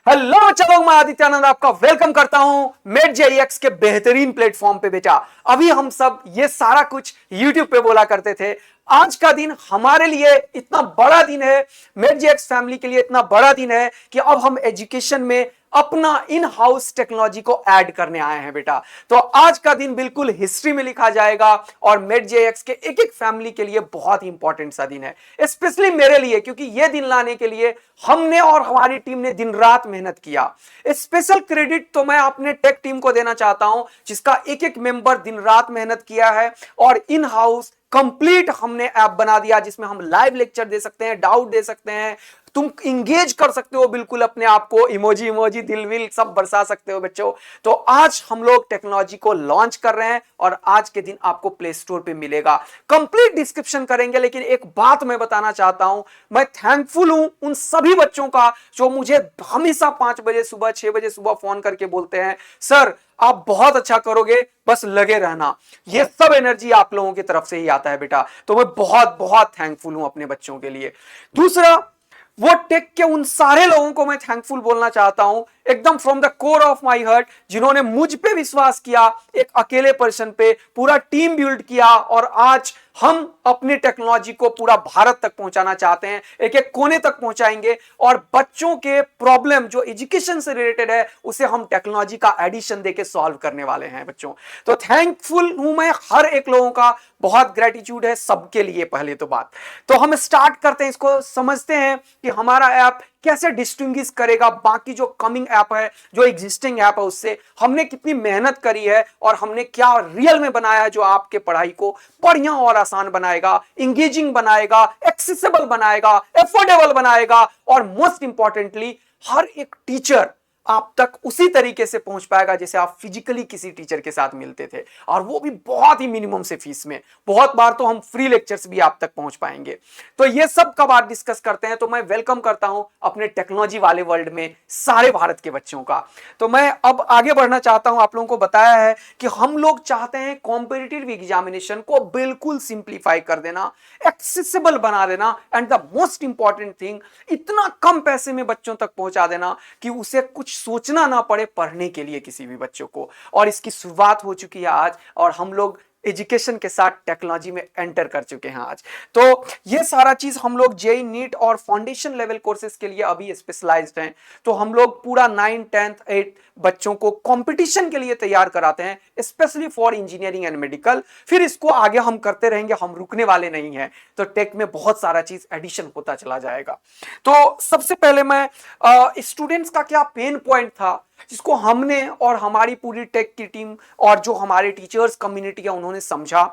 Hello बच्चा लोग, मैं आदित्यानंद आपका वेलकम करता हूं मेट जेईएक्स के बेहतरीन प्लेटफॉर्म पे। बेटा अभी हम सब ये सारा कुछ YouTube पे बोला करते थे। आज का दिन हमारे लिए इतना बड़ा दिन है, मेट जेईएक्स फैमिली के लिए इतना बड़ा दिन है कि अब हम एजुकेशन में अपना इन हाउस टेक्नोलॉजी को ऐड करने आए हैं। बेटा तो आज का दिन बिल्कुल हिस्ट्री में लिखा जाएगा और मेट जेईएक्स के एक एक फैमिली के लिए बहुत ही इंपॉर्टेंट सा दिन है, स्पेशली मेरे लिए, क्योंकि ये दिन लाने के लिए हमने और हमारी टीम ने दिन रात मेहनत किया। स्पेशल क्रेडिट तो मैं अपने टेक टीम को देना चाहता हूं, जिसका एक एक मेंबर दिन रात मेहनत किया है और इन हाउस कंप्लीट हमने ऐप बना दिया जिसमें हम लाइव लेक्चर दे सकते हैं, डाउट दे सकते हैं, तुम इंगेज कर सकते हो बिल्कुल अपने आप को, इमोजी इमोजी दिल विल सब बरसा सकते हो बच्चों। तो आज हम लोग टेक्नोलॉजी को लॉन्च कर रहे हैं और आज के दिन आपको प्ले स्टोर पे मिलेगा। कंप्लीट डिस्क्रिप्शन करेंगे, लेकिन एक बात मैं बताना चाहता हूं, मैं थैंकफुल हूं उन सभी बच्चों का जो मुझे हमेशा 5 बजे सुबह 6 बजे सुबह फोन करके बोलते हैं, सर आप बहुत अच्छा करोगे, बस लगे रहना। ये सब एनर्जी आप लोगों की तरफ से ही आता है बेटा, तो मैं बहुत बहुत थैंकफुल हूं अपने बच्चों के लिए। दूसरा, वो टेक के उन सारे लोगों को मैं थैंकफुल बोलना चाहता हूं एकदम from the core of my heart, जिन्होंने मुझ पे विश्वास किया, एक अकेले पर्सन पे पूरा टीम बिल्ड किया और आज हम अपनी टेक्नोलॉजी को पूरा भारत तक पहुंचाना चाहते हैं, एक एक कोने तक पहुंचाएंगे और बच्चों के प्रॉब्लम जो एजुकेशन से रिलेटेड है उसे हम टेक्नोलॉजी का एडिशन देके सॉल्व करने वाले हैं बच्चों। तो थैंकफुल हूं मैं हर एक लोगों का, बहुत ग्रेटिट्यूड है सबके लिए। पहले तो बात तो हम स्टार्ट करते हैं, इसको समझते हैं कि हमारा ऐप कैसे डिस्टिंग्विश करेगा बाकी जो कमिंग ऐप है, जो एग्जिस्टिंग ऐप है उससे। हमने कितनी मेहनत करी है और हमने क्या रियल में बनाया है जो आपके पढ़ाई को बढ़िया और आसान बनाएगा, इंगेजिंग बनाएगा, एक्सेसिबल बनाएगा, एफोर्डेबल बनाएगा और मोस्ट इंपॉर्टेंटली हर एक टीचर आप तक उसी तरीके से पहुंच पाएगा जैसे आप फिजिकली किसी टीचर के साथ मिलते थे, और वो भी बहुत ही मिनिमम से फीस में। बहुत बार तो हम फ्री लेक्चर्स भी आप तक पहुंच पाएंगे। तो ये सब कब आप डिस्कस करते हैं, तो मैं वेलकम करता हूं अपने टेक्नोलॉजी वाले वर्ल्ड में सारे भारत के बच्चों का। तो मैं अब आगे बढ़ना चाहता हूं। आप लोगों को बताया है कि हम लोग चाहते हैं कॉम्पिटिटिव एग्जामिनेशन को बिल्कुल सिंप्लीफाई कर देना, एक्सेसिबल बना देना, and the most important thing, इतना कम पैसे में बच्चों तक पहुंचा देना कि उसे कुछ सोचना ना पड़े पढ़ने के लिए किसी भी बच्चों को। और इसकी शुरुआत हो चुकी है आज, और हम लोग एजुकेशन के साथ टेक्नोलॉजी में एंटर कर चुके हैं आज। तो ये सारा चीज हम लोग जेई नीट और फाउंडेशन लेवल कोर्सेज के लिए अभी स्पेशलाइज्ड हैं। तो हम लोग पूरा 9, 10, 8 बच्चों को कंपटीशन के लिए तैयार कराते हैं, specially for engineering and medical. फिर इसको आगे हम करते रहेंगे, हम रुकने वाले नहीं हैं। तो टेक में बहुत सारा चीज एडिशन होता चला जाएगा। तो सबसे पहले मैं स्टूडेंट्स का क्या पेन पॉइंट था जिसको हमने और हमारी पूरी टेक की टीम और जो हमारे टीचर्स कम्युनिटी है उन्होंने समझा।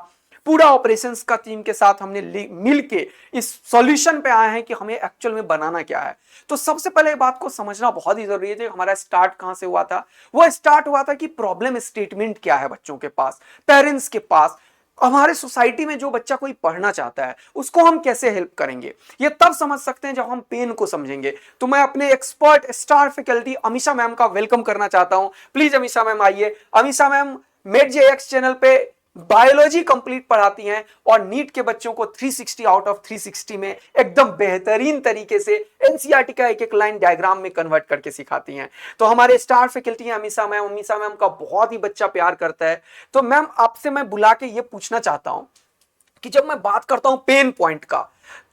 पूरा ऑपरेशंस का टीम के साथ हमने मिलके इस सॉल्यूशन पे आए हैं कि हमें एक्चुअल में बनाना क्या है। तो सबसे पहले बात को समझना बहुत ही जरूरी है कि हमारा स्टार्ट कहां से हुआ था। वो स्टार्ट हुआ था कि प्रॉब्लम स्टेटमेंट क्या है बच्चों के पास, पेरेंट्स के पास। हमारे सोसाइटी में जो बच्चा कोई पढ़ना चाहता है उसको हम कैसे हेल्प करेंगे, ये तब समझ सकते हैं जब हम पेन को समझेंगे। तो मैं अपने expert star faculty Amisha ma'am का वेलकम करना चाहता हूं। प्लीज अमीषा मैम आइए। अमीषा मैम मेट जेईएक्स चैनल पे बायोलॉजी कंप्लीट पढ़ाती हैं और नीट के बच्चों को 360 आउट ऑफ 360 में एकदम बेहतरीन तरीके से एनसीईआरटी का एक एक लाइन डायग्राम में कन्वर्ट करके सिखाती हैं। तो हमारे स्टार फैकल्टी हैं अमीषा मैम। अमीषा मैम का बहुत ही बच्चा प्यार करता है। तो मैम आपसे मैं बुला के ये पूछना चाहता हूं कि जब मैं बात करता हूं पेन पॉइंट का,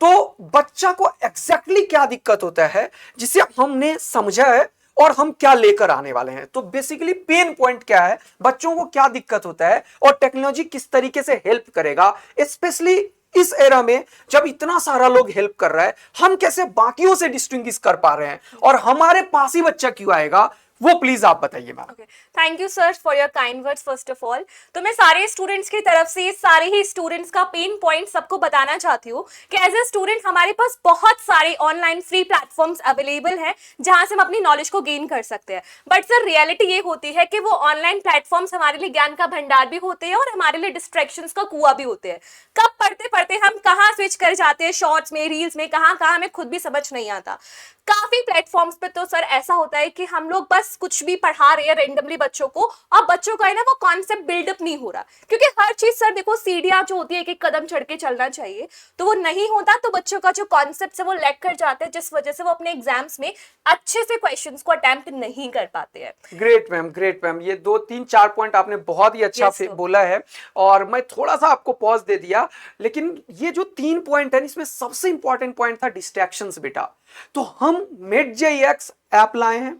तो बच्चा को एग्जैक्टली क्या दिक्कत होता है जिसे हमने समझा है और हम क्या लेकर आने वाले हैं। तो बेसिकली पेन पॉइंट क्या है, बच्चों को क्या दिक्कत होता है और टेक्नोलॉजी किस तरीके से हेल्प करेगा, स्पेशली इस एरा में जब इतना सारा लोग हेल्प कर रहा है, हम कैसे बाकियों से डिस्टिंग्विश कर पा रहे हैं और हमारे पास ही बच्चा क्यों आएगा, वो प्लीज आप बताइए ma'am. Thank you sir for your kind words first of all. तो मैं सारे स्टूडेंट्स की तरफ से सारे ही स्टूडेंट्स का पेन पॉइंट सबको बताना चाहती हूँ कि एज ए स्टूडेंट हमारे पास बहुत सारे ऑनलाइन फ्री प्लेटफॉर्म्स अवेलेबल हैं जहां से हम अपनी नॉलेज को गेन कर सकते हैं। बट सर रियलिटी ये होती है कि वो ऑनलाइन प्लेटफॉर्म्स हमारे लिए ज्ञान का भंडार भी होते हैं और हमारे लिए डिस्ट्रैक्शंस का कुआं भी होते हैं। कब पढ़ते पढ़ते हम कहाँ स्विच कर जाते हैं, शॉर्ट्स में, रील्स में, कहाँ कहाँ हमें खुद भी समझ नहीं आता। काफी प्लेटफॉर्म्स पे तो सर ऐसा होता है कि हम लोग बस कुछ भी पढ़ा रहे हैं रेंडमली बच्चों को, और बच्चों का है ना वो कॉन्सेप्ट बिल्डअप नहीं हो रहा, क्योंकि हर चीज सर देखो सीढ़ियां जो होती है एक एक कदम चढ़ के चलना चाहिए, तो वो नहीं होता, तो बच्चों का जो कॉन्सेप्ट है वो लैग कर जाते हैं, जिस वजह से वो अपने एग्जाम्स में अच्छे से क्वेश्चंस को अटेम्प्ट नहीं कर पाते हैं। ग्रेट मैम, ग्रेट मैम, ये 2 3 4 पॉइंट आपने बहुत ही अच्छा Yes, sir. बोला है, और मैं थोड़ा सा आपको पॉज दे दिया, लेकिन ये जो 3 पॉइंट है इसमें सबसे इंपॉर्टेंट पॉइंट था डिस्ट्रैक्शंस बेटा। तो हम MedJEX ऐप लाए हैं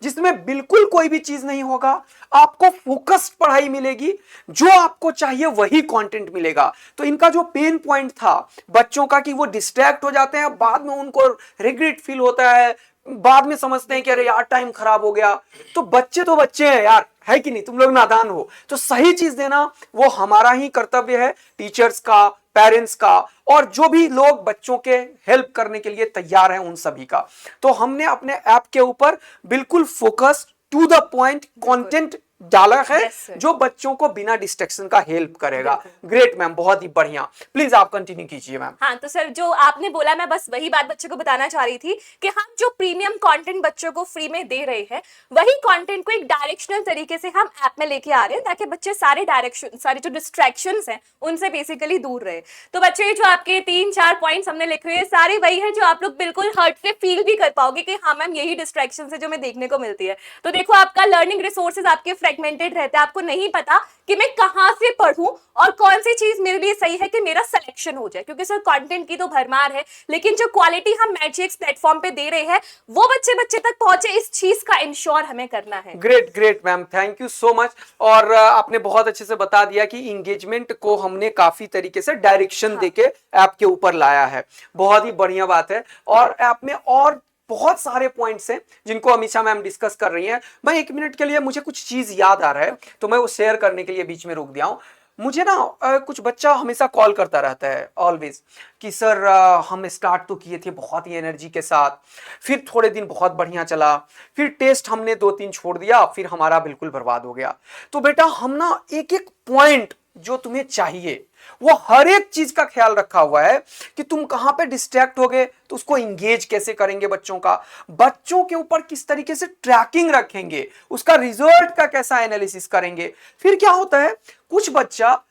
जिसमें बिल्कुल कोई भी चीज नहीं होगा, आपको फोकस्ड पढ़ाई मिलेगी, जो आपको चाहिए वही कंटेंट मिलेगा। तो इनका जो पेन पॉइंट था बच्चों का कि वो डिस्ट्रैक्ट हो जाते हैं, बाद में उनको रिग्रेट फील होता है, बाद में समझते हैं कि अरे यार टाइम खराब हो गया। तो बच्चे हैं यार, है कि नहीं, तुम लोग नादान हो, तो सही चीज देना वो हमारा ही कर्तव्य है, टीचर्स का, पेरेंट्स का, और जो भी लोग बच्चों के हेल्प करने के लिए तैयार हैं उन सभी का। तो हमने अपने ऐप के ऊपर बिल्कुल focus to the point content डाला है, Yes, sir. जो बच्चों को बिना डिस्ट्रैक्शन का हेल्प करेगा। ग्रेट मैम, बहुत ही बढ़िया, प्लीज आप कंटिन्यू कीजिए मैम। हाँ, तो सर जो आपने बोला मैं बस वही बात बच्चों को बताना चाह रही थी कि हम जो प्रीमियम कंटेंट बच्चों को फ्री में दे रहे हैं, वही कंटेंट को एक डायरेक्शनल तरीके से हम ऐप में लेके आ रहे हैं, ताकि बच्चे सारे जो डिस्ट्रैक्शंस हैं उनसे बेसिकली दूर रहे। तो बच्चे जो आपके 3 4 पॉइंट्स हमने लिखे हुए सारे वही है जो आप लोग बिल्कुल हर्ट से फील भी कर पाओगे कि हाँ मैम यही डिस्ट्रैक्शन है जो हमें देखने को मिलती है। तो देखो आपका लर्निंग रिसोर्सेज आपके फ्रेगमेंटेड रहते हैं, आपको नहीं पता कि मैं कहां से पढ़ूं और कौन सी चीज मेरे लिए सही है कि मेरा सिलेक्शन हो जाए, क्योंकि सर कंटेंट की तो भरमार है, लेकिन जो क्वालिटी हम MedJEX प्लेटफॉर्म पे दे रहे हैं वो बच्चे तक पहुंचे, इस चीज का इंश्योर हमें करना है। Great great ma'am, thank you so much. और आपने बहुत अच्छे से बता दिया कि इंगेजमेंट को हमने काफी तरीके से डायरेक्शन देके ऐप के ऊपर लाया है, बहुत ही बढ़िया बात है। और ऐप में और बहुत सारे पॉइंट्स हैं जिनको अमीषा मैम डिस्कस कर रही हैं। मैं 1 मिनट के लिए, मुझे कुछ चीज याद आ रहा है तो मैं वो शेयर करने के लिए बीच में रोक दिया हूं। मुझे ना कुछ बच्चा हमेशा कॉल करता रहता है ऑलवेज कि सर हम स्टार्ट तो किए थे बहुत ही एनर्जी के साथ, फिर थोड़े दिन बहुत बढ़िया चला, फिर टेस्ट हमने 2 3 छोड़ दिया, फिर हमारा बिल्कुल बर्बाद हो गया। तो बेटा हम ना एक एक पॉइंट जो तुम्हें चाहिए वो हर एक चीज का ख्याल रखा हुआ है कि तुम कहां पे डिस्ट्रैक्ट हो गए तो उसको इंगेज कैसे करेंगे, बच्चों के ऊपर किस तरीके से ट्रैकिंग रखेंगे, उसका रिजल्ट का कैसा एनालिसिस करेंगे। फिर क्या होता है, कुछ बच्चा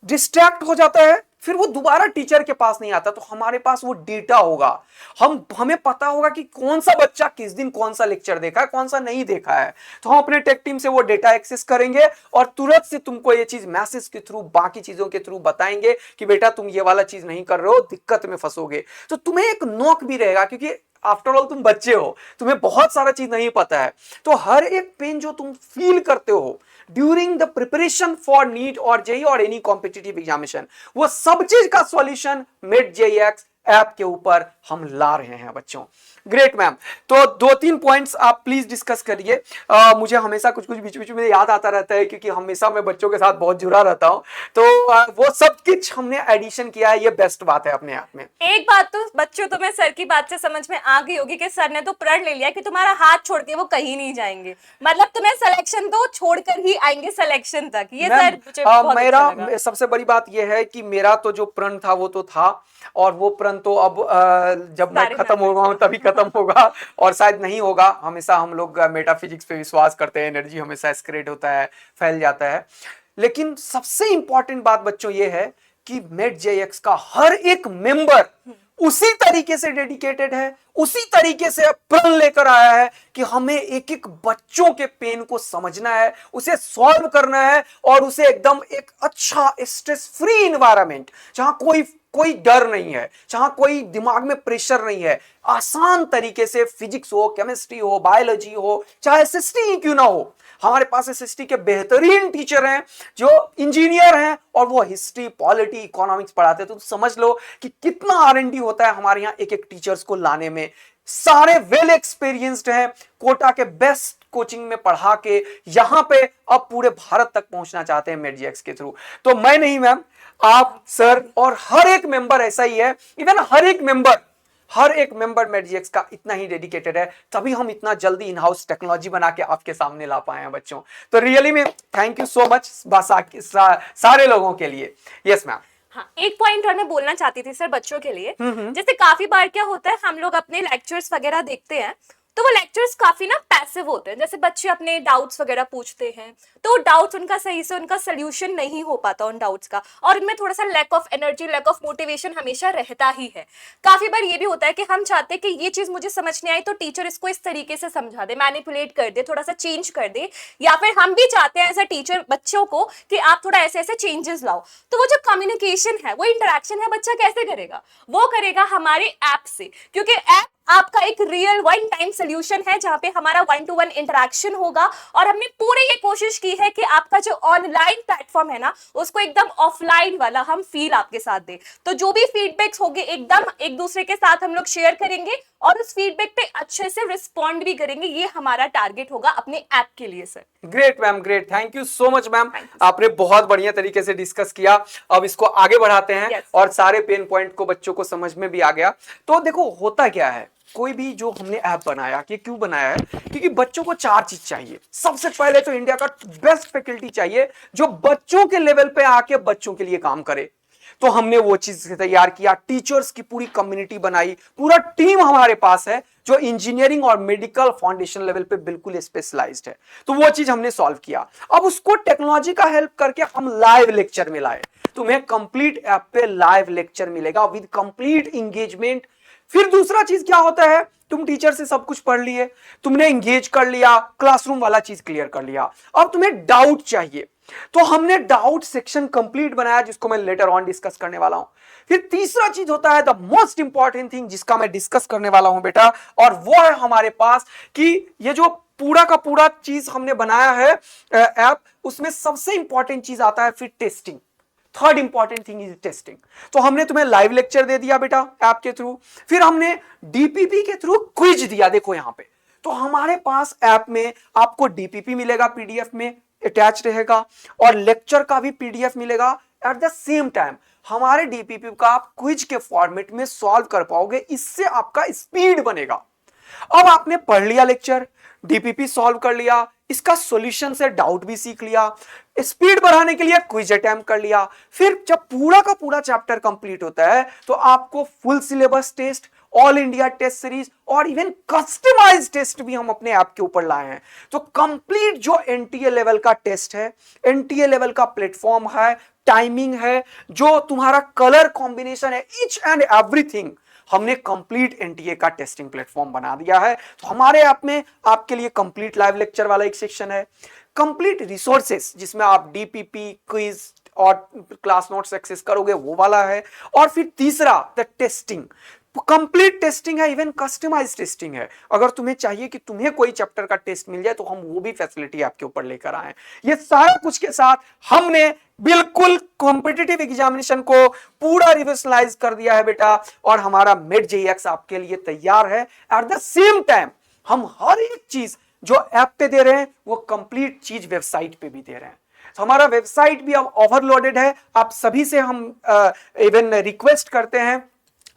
डिस्ट्रैक्ट हो जाता है, फिर वो दोबारा टीचर के पास नहीं आता, तो हमारे पास वो डेटा होगा, हमें पता होगा कि कौन सा बच्चा किस दिन कौन सा लेक्चर देखा है, कौन सा नहीं देखा है। तो हम अपने टेक टीम से वो डेटा एक्सेस करेंगे और तुरंत से तुमको ये चीज मैसेज के थ्रू, बाकी चीजों के थ्रू बताएंगे कि बेटा तुम ये वाला चीज नहीं कर रहे हो, दिक्कत में फंसोगे। तो तुम्हें एक नॉक भी रहेगा, क्योंकि आफ्टर ऑल तुम बच्चे हो, तुम्हें बहुत सारा चीज नहीं पता है। तो हर एक पेन जो तुम फील करते हो during the preparation for NEET और जेई और एनी कॉम्पिटिटिव एग्जामिनेशन, वो सब चीज का सॉल्यूशन MedJEX ऐप के ऊपर हम ला रहे हैं बच्चों। ग्रेट मैम, तो 2 3 पॉइंट्स आप प्लीज डिस्कस करिए। मुझे हमेशा कुछ बीच बीच में याद आता रहता है, क्योंकि हमेशा मैं बच्चों के साथ बहुत जुड़ा रहता हूं, तो वो सब कुछ हमने एडिशन किया है, ये बेस्ट बात है अपने आप में। एक बात तो बच्चों, तुम्हें सर की बात से समझ में आ गई होगी कि सर ने तो प्रण ले लिया कि तुम्हारा हाथ छोड़ के वो कहीं नहीं जाएंगे, मतलब तुम्हें सिलेक्शन तो छोड़कर ही आएंगे सिलेक्शन तक। ये सर मुझे बहुत मेरा अच्छा लगा। सबसे बड़ी बात यह है कि मेरा तो जो प्रण था वो तो था, और वो प्रण तो अब जब मैं सारे खत्म खत्म होगा तभी खत्म होगा, और शायद नहीं होगा। हमेशा हम लोग मेटाफिजिक्स पे विश्वास करते हैं, एनर्जी हमेशा स्क्रेट होता है, फैल जाता है। लेकिन सबसे इंपॉर्टेंट बात बच्चों ये है कि MedJEX का हर एक मेंबर उसी तरीके से डेडिकेटेड है, उसी तरीके से प्रण लेकर आया है कि हमें एक एक बच्चों के पेन को समझना है, उसे सॉल्व करना है, और उसे एकदम एक अच्छा स्ट्रेस फ्री इन्वायरमेंट, जहां कोई डर नहीं है, जहां कोई दिमाग में प्रेशर नहीं है, आसान तरीके से फिजिक्स हो, केमिस्ट्री हो, बायोलॉजी हो, चाहे SST ही क्यों ना हो। हमारे पास SST के बेहतरीन टीचर हैं जो इंजीनियर हैं, और वो हिस्ट्री, पॉलिटी, इकोनॉमिक्स पढ़ाते हैं। तो समझ लो कि कितना R&D होता है हमारे यहाँ एक एक टीचर्स को लाने में। सारे वेल एक्सपीरियंस्ड हैं, कोटा के बेस्ट कोचिंग में पढ़ा के यहां पे अब पूरे भारत तक पहुंचना चाहते हैं MedJEX के थ्रू। तो मैं नहीं मैम, आप, सर और हर एक मेंबर ऐसा ही है। इवन हर एक मेंबर MedJEX का इतना ही डेडिकेटेड है, तभी हम इतना जल्दी इन हाउस टेक्नोलॉजी बना के आपके सामने ला पाए हैं बच्चों। तो रियली में थैंक यू सो मच सारे लोगों के लिए। Yes ma'am. हाँ, एक पॉइंट और मैं बोलना चाहती थी सर बच्चों के लिए। जैसे काफी बार क्या होता है, हम लोग अपने लेक्चर्स वगैरह देखते हैं तो वो लेक्चर्स काफी ना पैसिव होते हैं। जैसे बच्चे अपने डाउट्स वगैरह पूछते हैं तो डाउट्स उनका सही से उनका सोल्यूशन नहीं हो पाता उन डाउट्स का, और उनमें थोड़ा सा lack of energy, lack of motivation हमेशा रहता ही है। काफी बार ये भी होता है कि हम चाहते हैं कि ये चीज मुझे समझ नहीं आई तो टीचर इसको इस तरीके से समझा दे, मैनिपुलेट कर दे, थोड़ा सा चेंज कर दे, या फिर हम भी चाहते हैं एज अ टीचर बच्चों को कि आप थोड़ा ऐसे ऐसे चेंजेस लाओ। तो वो जो कम्युनिकेशन है, वो इंटरेक्शन है, बच्चा कैसे करेगा? वो करेगा हमारे ऐप से, क्योंकि ऐप आपका एक रियल वन टाइम सोल्यूशन है जहां पे हमारा 1-to-1 इंटरेक्शन होगा। और हमने पूरी ये कोशिश की है कि आपका जो ऑनलाइन प्लेटफॉर्म है ना, उसको एकदम ऑफलाइन वाला हम फील आपके साथ दे। तो जो भी फीडबैक्स होंगे एकदम एक दूसरे के साथ हम लोग शेयर करेंगे और उस फीडबैक पे अच्छे से रिस्पॉन्ड भी करेंगे। ये हमारा टारगेट होगा अपने ऐप के लिए sir. Great ma'am, great, thank you so much ma'am, आपने बहुत बढ़िया तरीके से डिस्कस किया। अब इसको आगे बढ़ाते हैं। Yes. और सारे पेन पॉइंट को बच्चों को समझ में भी आ गया। तो देखो होता क्या है, कोई भी जो हमने ऐप बनाया, कि क्यों बनाया है, क्योंकि बच्चों को 4 चीज चाहिए। सबसे पहले तो इंडिया का बेस्ट फैकल्टी चाहिए जो बच्चों के लेवल पे आके बच्चों के लिए काम करे। तो हमने वो चीज तैयार किया, टीचर्स की पूरी कम्युनिटी बनाई, पूरा टीम हमारे पास है जो इंजीनियरिंग और मेडिकल फाउंडेशन लेवल पे बिल्कुल स्पेशलाइज्ड है। तो वो चीज हमने सॉल्व किया। अब उसको टेक्नोलॉजी का हेल्प करके हम लाइव लेक्चर में लाए। तुम्हें कंप्लीट ऐप पे लाइव लेक्चर मिलेगा विद कंप्लीट एंगेजमेंट। फिर दूसरा चीज क्या होता है, तुम टीचर से सब कुछ पढ़ लिए, तुमने एंगेज कर लिया, क्लासरूम वाला चीज क्लियर कर लिया। अब तुम्हें डाउट चाहिए तो हमने डाउट सेक्शन कंप्लीट बनाया जिसको मैं लेटर ऑन डिस्कस करने वाला हूं। फिर तीसरा चीज होता है द मोस्ट इंपॉर्टेंट थिंग जिसका मैं डिस्कस करने वाला हूं बेटा, और वो है हमारे पास कि ये जो पूरा का पूरा चीज हमने बनाया है ऐप, उसमें सबसे इंपॉर्टेंट चीज आता है फिर testing. Third important thing is testing. तो हमने तुम्हें लाइव लेक्चर दे दिया बेटा ऐप के थ्रू, फिर हमने डीपीपी के थ्रू क्विज दिया। देखो यहां पे तो हमारे पास ऐप में आपको डीपीपी मिलेगा, पीडीएफ में अटैच रहेगा, और लेक्चर का भी पीडीएफ मिलेगा। एट द सेम टाइम हमारे डीपीपी का आप क्विज के फॉर्मेट में सॉल्व कर पाओगे, इससे आपका स्पीड बनेगा। अब आपने पढ़ लिया लेक्चर, डीपीपी सॉल्व कर लिया, इसका सॉल्यूशन से डाउट भी सीख लिया, स्पीड बढ़ाने के लिए क्विज अटेम्प्ट कर लिया। फिर जब पूरा का पूरा चैप्टर कंप्लीट होता है तो आपको full syllabus test, all India test series और इवन कस्टमाइज टेस्ट भी हम अपने ऐप के ऊपर लाए हैं। तो कंप्लीट जो एनटीए लेवल का टेस्ट है, एनटीए लेवल का प्लेटफॉर्म है, टाइमिंग है, जो तुम्हारा कलर कॉम्बिनेशन है, ईच एंड एवरीथिंग हमने कंप्लीट एनटीए का टेस्टिंग प्लेटफॉर्म बना दिया है। तो हमारे ऐप में आपके लिए कंप्लीट लाइव लेक्चर वाला एक सेक्शन है, कंप्लीट रिसोर्सेस जिसमें आप डीपीपी, क्विज और क्लास नोट्स एक्सेस करोगे वो वाला है, और फिर तीसरा द टेस्टिंग, कंप्लीट टेस्टिंग है, इवन कस्टमाइज टेस्टिंग है। अगर तुम्हें चाहिए कि तुम्हें कोई चैप्टर का टेस्ट मिल जाए तो हम वो भी फैसिलिटी आपके ऊपर लेकर आए। ये सारा कुछ के साथ हमने बिल्कुल कॉम्पिटिटिव एग्जामिनेशन को पूरा रिवर्सलाइज कर दिया है बेटा, और हमारा मेड जेईएक्स आपके लिए तैयार है। एट द सेम टाइम हम हर एक चीज जो ऐप पे दे रहे हैं वो कंप्लीट चीज वेबसाइट पे भी दे रहे हैं। तो हमारा वेबसाइट भी अब ओवरलोडेड है। आप सभी से हम इवन रिक्वेस्ट करते हैं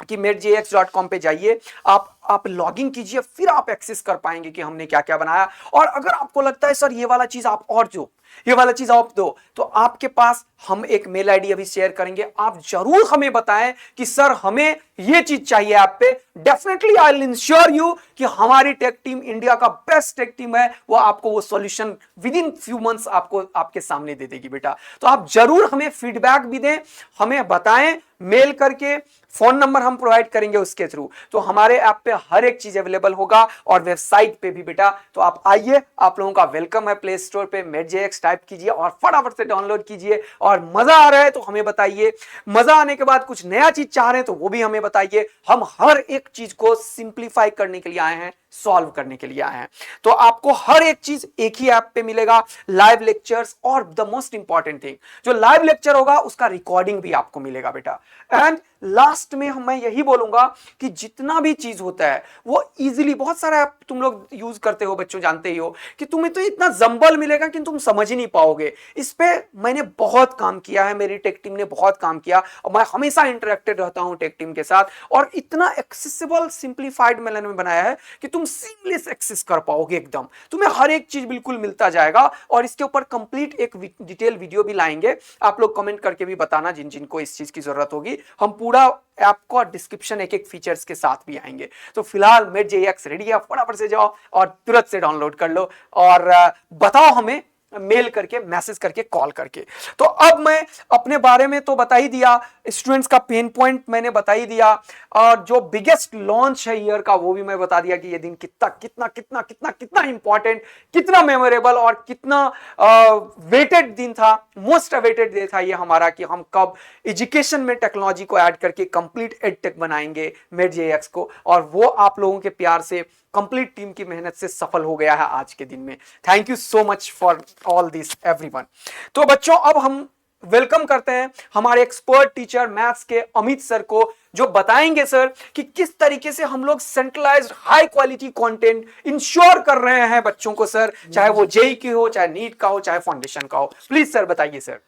कि medjx.com पे जाइए, आप लॉगिन कीजिए, फिर आप एक्सेस कर पाएंगे कि हमने क्या क्या बनाया। और अगर आपको लगता है सर ये वाला चीज आप और जो ये वाला चीज आप दो, तो आपके पास हम एक मेल आईडी अभी शेयर करेंगे, आप जरूर हमें बताएं कि सर हमें ये चीज चाहिए ऐप पे। Definitely I will ensure you कि हमारी टेक टीम इंडिया का बेस्ट टेक टीम है, वो आपको वो solution with in few months आपको आपके सामने दे देगी बेटा। तो आप जरूर हमें फीडबैक भी दें, हमें बताएं मेल करके, फोन नंबर हम प्रोवाइड करेंगे उसके थ्रू। तो हमारे ऐप पे हर एक चीज अवेलेबल होगा और वेबसाइट पे भी बेटा। तो आप आइए, आप लोगों का वेलकम है। प्ले स्टोर पे medjx टाइप कीजिए और फटाफट से डाउनलोड कीजिए। और मजा आ रहा है तो हमें बताइए, मजा आने के बाद कुछ नया चीज चाह रहे हैं तो वो भी हमें बताइए। हम हर एक चीज को सिंप्लीफाई करने के लिए आए हैं, सॉल्व करने के लिए आए हैं। तो आपको हर एक चीज एक ही ऐप पे मिलेगा, लाइव लेक्चर्स, और द मोस्ट इंपॉर्टेंट थिंग जो लाइव लेक्चर होगा उसका रिकॉर्डिंग भी आपको मिलेगा बेटा। एंड लास्ट में मैं यही बोलूंगा कि जितना भी चीज होता है वो इजीली, बहुत सारा ऐप तुम लोग यूज करते हो बच्चों, जानते ही हो कि तुम्हें तो इतना जंबल मिलेगा कि तुम समझ ही नहीं पाओगे। इस पे मैंने बहुत काम किया है, मेरी टेक टीम ने बहुत काम किया, और मैं हमेशा इंटरेक्टेड रहता हूं टेक टीम के साथ। और इतना एक्सेसिबल सिंप्लीफाइड मैनर में बनाया है कि तुम तुम सीमलेस एक्सेस कर पाओगे, एकदम तुम्हें हर एक चीज बिल्कुल मिलता जाएगा। और इसके ऊपर कंप्लीट एक डिटेल वीडियो भी लाएंगे, आप लोग कमेंट करके भी बताना जिन जिन को इस चीज की जरूरत होगी। हम पूरा ऐप का डिस्क्रिप्शन एक एक फीचर्स के साथ भी आएंगे। तो फिलहाल MedJX रेडी है, फटाफट से जाओ और तुरंत से डाउनलोड कर लो और बताओ हमें मेल करके, मैसेज करके, कॉल करके। तो अब मैं अपने बारे में तो बता ही दिया, स्टूडेंट्स का पेन पॉइंट मैंने बता ही दिया, और जो बिगेस्ट लॉन्च है ईयर का वो भी मैं बता दिया कि ये दिन कितना कितना कितना कितना कितना इंपॉर्टेंट, कितना मेमोरेबल और कितना वेटेड दिन था, मोस्ट अवेटेड डे था ये हमारा, कि हम कब एजुकेशन में टेक्नोलॉजी को ऐड करके कंप्लीट एडटेक बनाएंगे MedJX को। और वो आप लोगों के प्यार से, कंप्लीट टीम की मेहनत से सफल हो गया है आज के दिन में। Thank you so much for all this everyone. तो बच्चों अब हम वेलकम करते हैं हमारे एक्सपर्ट टीचर मैथ्स के अमित सर को, जो बताएंगे सर कि किस तरीके से हम लोग centralised high quality content ensure कर रहे हैं बच्चों को सर, चाहे वो जेई की हो, चाहे नीट का हो, चाहे फाउंडेशन का हो। प्लीज सर बताइए सर।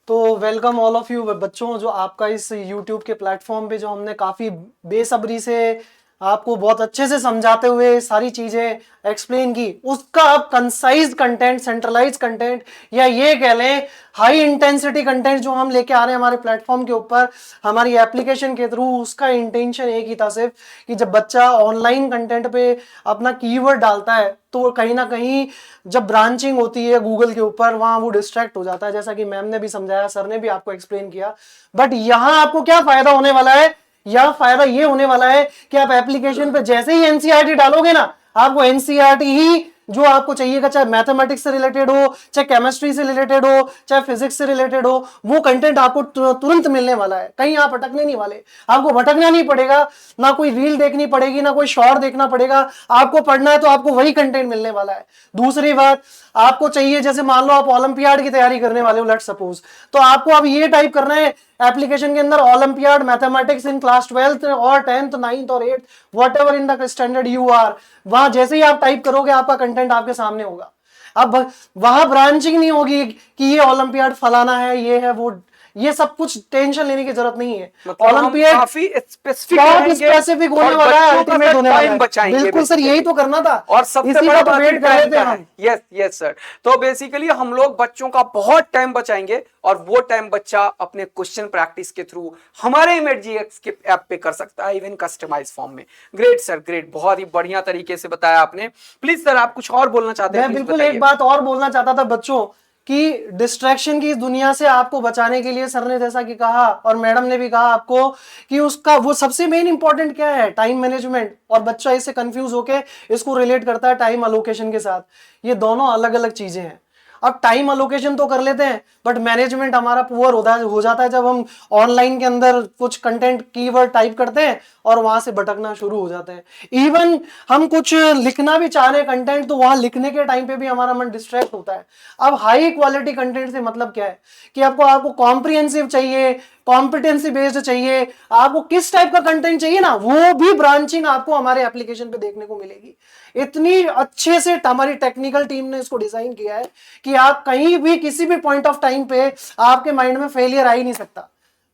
तो वेलकम ऑल ऑफ यू बच्चों, जो आपका इस यूट्यूब के प्लेटफॉर्म पे जो हमने काफ़ी बेसब्री से आपको बहुत अच्छे से समझाते हुए सारी चीज़ें एक्सप्लेन की, उसका आप कंसाइज कंटेंट, सेंट्रलाइज कंटेंट, या ये कह लें हाई इंटेंसिटी कंटेंट जो हम लेके आ रहे हैं हमारे प्लेटफॉर्म के ऊपर हमारी एप्लीकेशन के थ्रू, उसका इंटेंशन एक ही था सिर्फ कि जब बच्चा ऑनलाइन कंटेंट पे अपना कीवर्ड डालता है तो कहीं ना कहीं जब ब्रांचिंग होती है गूगल के ऊपर, वहाँ वो डिस्ट्रैक्ट हो जाता है, जैसा कि मैम ने भी समझाया, सर ने भी आपको एक्सप्लेन किया। बट यहाँ आपको क्या फायदा होने वाला है, या फायदा ये होने वाला है कि आप एप्लीकेशन पे जैसे ही एनसीईआरटी डालोगे ना, आपको एनसीईआरटी ही जो आपको चाहिएगा, चाहे मैथमेटिक्स से रिलेटेड हो, चाहे केमिस्ट्री से रिलेटेड हो, चाहे फिजिक्स से रिलेटेड हो, वो कंटेंट आपको तुरंत मिलने वाला है। कहीं आप अटकने नहीं वाले, आपको भटकना नहीं पड़ेगा, ना कोई रील देखनी पड़ेगी, ना कोई शॉर्ट देखना पड़ेगा। आपको पढ़ना है तो आपको वही कंटेंट मिलने वाला है। दूसरी बात, आपको चाहिए जैसे मान लो आप ओलंपियाड की तैयारी करने वाले हो, लेट्स सपोज, तो आपको अब ये टाइप करना है एप्लीकेशन के अंदर, olympiad mathematics in class 12th और 10th 9th और 8th whatever in the standard you are. वहां जैसे ही आप टाइप करोगे आपका कंटेंट आपके सामने होगा। अब वहां ब्रांचिंग नहीं होगी कि ये ओलंपियाड फलाना है, ये है वो, ये सब कुछ टेंशन लेने की जरूरत नहीं है। ओलंपियाड काफी स्पेसिफिक होने वाला है, अल्टीमेट होने वाला है। बिल्कुल सर, यही तो करना था और सबसे बड़ा बात वेट कर रहे थे हम। Yes yes sir. तो बेसिकली हम लोग बच्चों का बहुत टाइम बचाएंगे, और वो टाइम बच्चा अपने क्वेश्चन प्रैक्टिस के थ्रू हमारे MedJX के ऐप पे कर सकता है, इवन कस्टमाइज फॉर्म में। ग्रेट सर, ग्रेट, बहुत ही बढ़िया तरीके से बताया आपने। प्लीज सर आप कुछ और बोलना चाहते हैं? मैं बिल्कुल एक बात और बोलना चाहता था बच्चों, कि डिस्ट्रैक्शन की इस दुनिया से आपको बचाने के लिए सर ने जैसा कि कहा और मैडम ने भी कहा आपको कि उसका वो सबसे मेन इंपॉर्टेंट क्या है, टाइम मैनेजमेंट। और बच्चा इससे कंफ्यूज होके इसको रिलेट करता है टाइम अलोकेशन के साथ। ये दोनों अलग अलग चीजें हैं। अब टाइम अलोकेशन तो कर लेते हैं, बट मैनेजमेंट हमारा पुअर हो जाता है जब हम ऑनलाइन के अंदर कुछ कंटेंट कीवर्ड टाइप करते हैं और वहां से भटकना शुरू हो जाते हैं। इवन हम कुछ लिखना भी चाह रहे हैं कंटेंट, तो वहां लिखने के टाइम पे भी हमारा मन डिस्ट्रैक्ट होता है। अब हाई क्वालिटी कंटेंट से मतलब क्या है कि आपको कॉम्प्रिहेंसिव चाहिए, कॉम्पिटेंसी बेस्ड चाहिए, आपको किस टाइप का कंटेंट चाहिए ना, वो भी ब्रांचिंग आपको हमारे एप्लीकेशन पे देखने को मिलेगी। इतनी अच्छे से हमारी टेक्निकल टीम ने इसको डिजाइन किया है कि आप कहीं भी किसी भी पॉइंट ऑफ टाइम पे आपके माइंड में फेलियर आ ही नहीं सकता।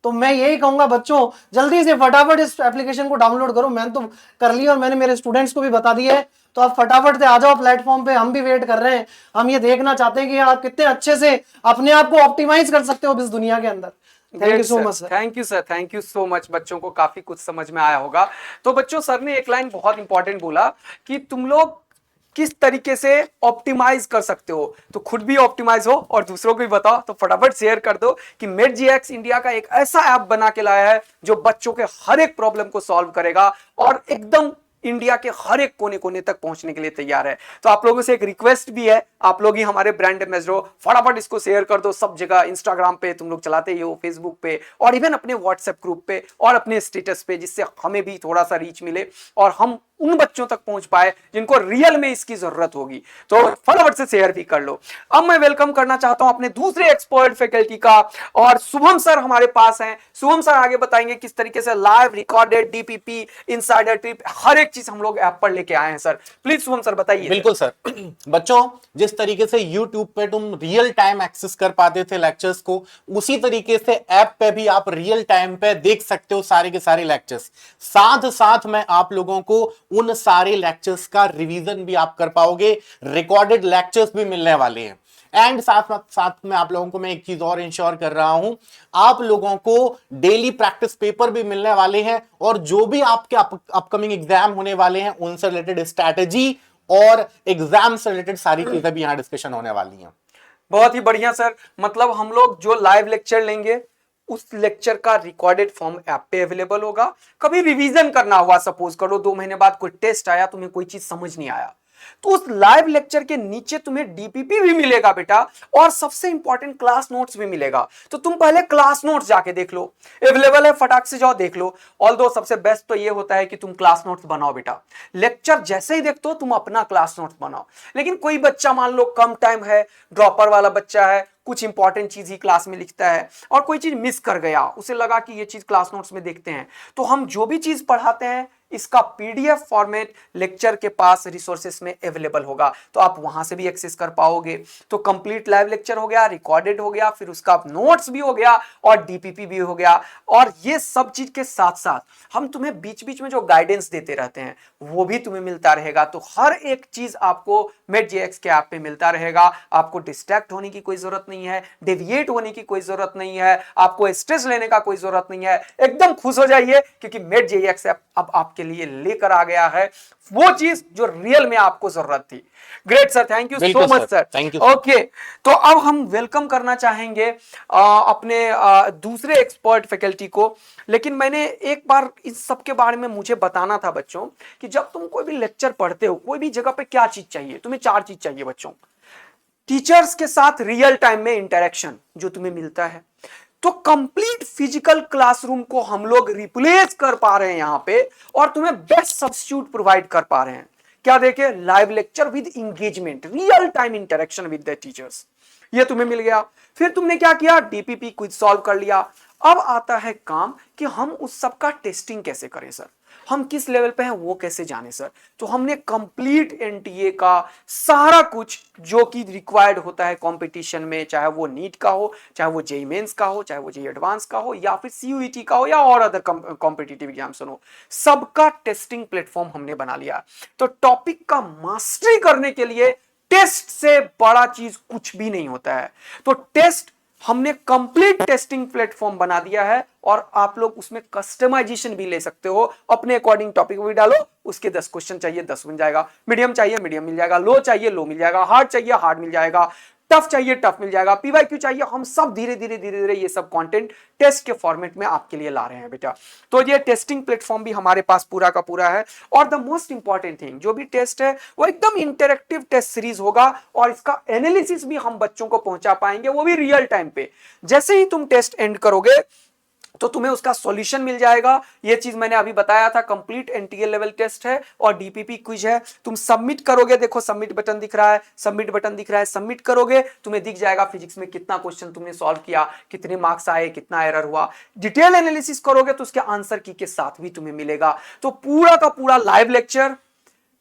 तो मैं यही कहूंगा बच्चों, जल्दी से फटाफट इस एप्लीकेशन को डाउनलोड करो। मैंने तो कर लिया और मैंने मेरे स्टूडेंट्स को भी बता दिया है, तो आप फटाफट से आ जाओ प्लेटफॉर्म पे। हम भी वेट कर रहे हैं, हम ये देखना चाहते हैं कि आप कितने अच्छे से अपने आप को ऑप्टिमाइज कर सकते हो इस दुनिया के अंदर। Thank you so much sir. Thank you sir, thank you so much. बच्चों को काफी कुछ समझ में आया होगा। तो बच्चों, सर ने एक लाइन बहुत इंपॉर्टेंट बोला कि तुम लोग किस तरीके से ऑप्टिमाइज कर सकते हो, तो खुद भी ऑप्टिमाइज हो और दूसरों को भी बताओ। तो फटाफट शेयर कर दो कि MedJX इंडिया का एक ऐसा ऐप बना के लाया है जो बच्चों के हर एक प्रॉब्लम को सॉल्व करेगा और एकदम इंडिया के हर एक कोने कोने तक पहुंचने के लिए तैयार है। तो आप लोगों से एक रिक्वेस्ट भी है, आप लोग ही हमारे ब्रांड एम्बेसडर हो, फटाफट इसको शेयर कर दो सब जगह। इंस्टाग्राम पे तुम लोग चलाते ही हो, फेसबुक पे, और इवन अपने व्हाट्सएप ग्रुप पे और अपने स्टेटस पे, जिससे हमें भी थोड़ा सा रीच मिले और हम उन बच्चों तक पहुंच पाए जिनको रियल में इसकी जरूरत होगी। तो फटाफट से शेयर भी कर लो। अब मैं वेलकम करना चाहता हूं अपने दूसरे एक्सपर्ट फैकल्टी का, और शुभम सर हमारे पास हैं। शुभम सर आगे बताएंगे किस तरीके से live recorded DPP, insider trip, हर एक चीज हम लोग ऐप पर लेके आए हैं सर। प्लीज शुभम सर बताइए। बिल्कुल सर। बच्चों, जिस तरीके से YouTube पे तुम रियल टाइम एक्सेस कर पाते थे लेक्चर्स को, उसी तरीके से ऐप पे भी आप रियल टाइम पे देख सकते हो सारे के सारे लेक्चर्स। साथ साथ मैं आप लोगों को उन सारे लेक्चर्स का रिवीजन भी आप कर पाओगे, रिकॉर्डेड लेक्चर्स भी मिलने वाले हैं। एंड साथ साथ में आप लोगों को मैं एक चीज और इंश्योर कर रहा हूं, आप लोगों को डेली प्रैक्टिस पेपर भी मिलने वाले हैं, और जो भी आपके अपकमिंग एग्जाम होने वाले हैं उनसे रिलेटेड स्ट्रैटेजी और एग्जाम से रिलेटेड सारी चीजें भी यहां डिस्कशन होने वाली हैं। बहुत ही बढ़िया सर। मतलब हम लोग जो लाइव लेक्चर लेंगे उस लेक्चर का रिकॉर्डेड फॉर्म ऐप पे अवेलेबल होगा। कभी रिवीजन करना हुआ, सपोज करो 2 महीने बाद कोई टेस्ट आया, तुम्हें कोई चीज समझ नहीं आया, तो उस लाइव लेक्चर के नीचे तुम्हें डीपीपी भी मिलेगा बेटा, और सबसे इंपॉर्टेंट क्लास नोट्स भी मिलेगा। तो तुम पहले क्लास नोट्स जाके देख लो, अवेलेबल है, फटाक से जाओ देख लो। ऑल्दो सबसे बेस्ट तो ये होता है कि तुम क्लास नोट्स बनाओ बेटा, लेक्चर जैसे ही देखते हो तुम अपना क्लास नोट्स बनाओ। लेकिन कोई बच्चा मान लो कम टाइम है, ड्रॉपर वाला बच्चा है, कुछ इंपॉर्टेंट चीज ही क्लास में लिखता है और कोई चीज मिस कर गया, उसे लगा कि ये चीज क्लास नोट्स में देखते हैं, तो हम जो भी चीज पढ़ाते हैं इसका पीडीएफ फॉर्मेट लेक्चर के पास रिसोर्सेस में अवेलेबल होगा, तो आप वहां से भी एक्सेस कर पाओगे। तो कंप्लीट लाइव लेक्चर हो गया, रिकॉर्डेड हो गया, फिर उसका नोट्स भी हो गया और डीपीपी भी हो गया। और ये सब चीज के साथ साथ हम तुम्हें बीच बीच में जो गाइडेंस देते रहते हैं वो भी तुम्हें मिलता रहेगा। तो हर एक चीज आपको MedJX के ऐप पे मिलता रहेगा। आपको डिस्ट्रैक्ट होने की कोई जरूरत नहीं है, डेविएट होने की कोई जरूरत नहीं है, आपको स्ट्रेस लेने का कोई जरूरत नहीं है। एकदम खुश हो जाइए क्योंकि MedJX ऐप अब आपके लिए लेकर आ गया है वो चीज जो रियल में आपको जरूरत थी। Great sir, thank you so much sir. Thank you. Okay, तो अब हम वेलकम करना चाहेंगे अपने दूसरे एक्सपर्ट फैकल्टी को। लेकिन मैंने एक बार इस सब के बारे में मुझे बताना था बच्चों कि जब तुम कोई भी लेक्चर पढ़ते हो, कोई भी जगह पे क्या चीज चाहिए, तुम्हें 4 चीज चाहिए बच्चों। टीचर्स के साथ रियल टाइम में इंटरेक्शन जो तुम्हें मिलता है, तो कंप्लीट फिजिकल क्लासरूम को हम लोग रिप्लेस कर पा रहे हैं यहां पे, और तुम्हें बेस्ट सब्स्टिट्यूट प्रोवाइड कर पा रहे हैं। क्या देखे? Live lecture with engagement, real time interaction with the teachers, ये तुम्हें मिल गया। फिर तुमने क्या किया? डीपीपी क्विज सॉल्व कर लिया। अब आता है काम कि हम उस सब का टेस्टिंग कैसे करें सर, हम किस लेवल पे हैं वो कैसे जाने सर। तो हमने कंप्लीट एनटीए का सारा कुछ जो कि रिक्वायर्ड होता है कंपटीशन में, चाहे वो नीट का हो, चाहे वो जेईई मेंस का हो, चाहे वो जेईई एडवांस का हो, या फिर सीयूईटी का हो, या और अदर कॉम्पिटिटिव एग्जाम्स हो, सबका टेस्टिंग प्लेटफॉर्म हमने बना लिया। तो टॉपिक का मास्टरी करने के लिए टेस्ट से बड़ा चीज कुछ भी नहीं होता है। तो टेस्ट हमने कंप्लीट टेस्टिंग प्लेटफॉर्म बना दिया है, और आप लोग उसमें कस्टमाइजेशन भी ले सकते हो, अपने अकॉर्डिंग टॉपिक भी डालो, उसके 10 क्वेश्चन चाहिए 10 मिल जाएगा, मीडियम चाहिए मीडियम मिल जाएगा, लो चाहिए लो मिल जाएगा, हार्ड चाहिए हार्ड मिल जाएगा, टफ चाहिए टफ मिल जाएगा, पीवाईक्यू चाहिए। हम सब धीरे धीरे ये सब कंटेंट टेस्ट के फॉर्मेट में आपके लिए ला रहे हैं बेटा। तो ये टेस्टिंग प्लेटफॉर्म भी हमारे पास पूरा का पूरा है। और द मोस्ट इंपॉर्टेंट थिंग, जो भी टेस्ट है वो एकदम इंटरेक्टिव टेस्ट सीरीज होगा, और इसका एनालिसिस भी हम बच्चों को पहुंचा पाएंगे, वो भी रियल टाइम पे। जैसे ही तुम टेस्ट एंड करोगे तो तुम्हें उसका सॉल्यूशन मिल जाएगा। ये चीज मैंने अभी बताया था, कंप्लीट एनटीए लेवल टेस्ट है और डीपीपी क्विज है। तुम सबमिट करोगे, देखो सबमिट बटन दिख रहा है, सबमिट बटन दिख रहा है, सबमिट करोगे तुम्हें दिख जाएगा फिजिक्स में कितना क्वेश्चन तुमने सॉल्व किया, कितने मार्क्स आए, कितना एरर हुआ। डिटेल एनालिसिस करोगे तो उसके आंसर की के साथ भी तुम्हें मिलेगा। तो पूरा का पूरा live lecture,